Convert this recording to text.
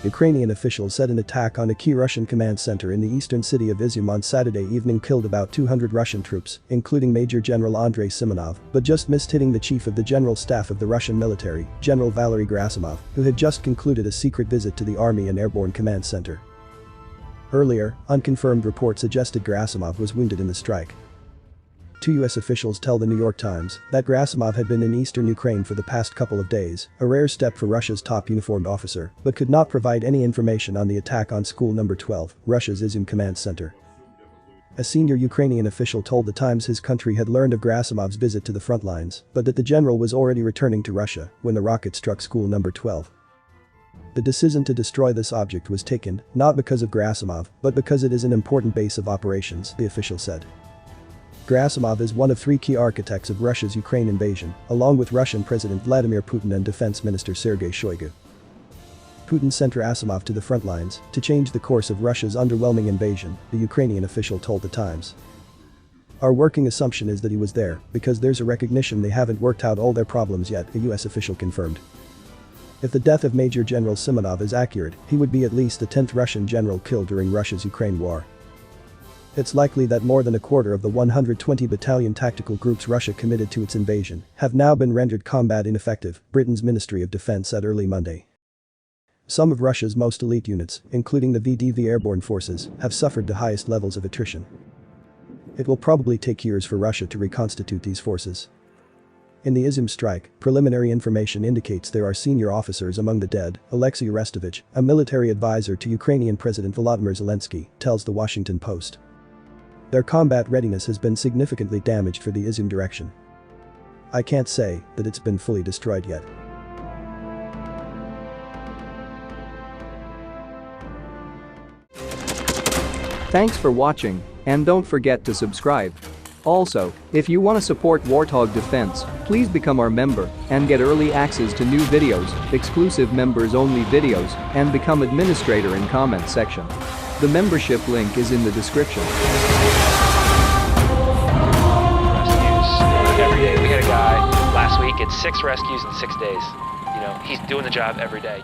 Ukrainian officials said an attack on a key Russian command center in the eastern city of Izyum on Saturday evening killed about 200 Russian troops, including Major General Andrei Simonov, but just missed hitting the chief of the general staff of the Russian military, General Valery Gerasimov, who had just concluded a secret visit to the Army and Airborne Command Center. Earlier, unconfirmed reports suggested Gerasimov was wounded in the strike. Two U.S. officials tell the New York Times that Gerasimov had been in eastern Ukraine for the past couple of days, a rare step for Russia's top uniformed officer, but could not provide any information on the attack on School No. 12, Russia's Izyum command center. A senior Ukrainian official told the Times his country had learned of Gerasimov's visit to the front lines, but that the general was already returning to Russia when the rocket struck School No. 12. The decision to destroy this object was taken, not because of Gerasimov, but because it is an important base of operations, the official said. Gerasimov is one of three key architects of Russia's Ukraine invasion, along with Russian President Vladimir Putin and Defense Minister Sergei Shoigu. Putin sent Gerasimov to the front lines to change the course of Russia's underwhelming invasion, the Ukrainian official told the Times. Our working assumption is that he was there because there's a recognition they haven't worked out all their problems yet, a US official confirmed. If the death of Major General Simonov is accurate, he would be at least the 10th Russian general killed during Russia's Ukraine war. It's likely that more than a quarter of the 120 battalion tactical groups Russia committed to its invasion have now been rendered combat ineffective, Britain's Ministry of Defense said early Monday. Some of Russia's most elite units, including the VDV airborne forces, have suffered the highest levels of attrition. It will probably take years for Russia to reconstitute these forces. In the Izyum strike, preliminary information indicates there are senior officers among the dead, Alexei Arestovich, a military advisor to Ukrainian President Volodymyr Zelensky, tells the Washington Post. Their combat readiness has been significantly damaged for the Izyum direction. I can't say that it's been fully destroyed yet. Thanks for watching, and don't forget to subscribe. Also, if you want to support Warthog Defense, please become our member and get early access to new videos, exclusive members-only videos, and become administrator in comment section. The membership link is in the description. Every day. We had a guy last week, it's 6 rescues in 6 days. You know, he's doing the job every day.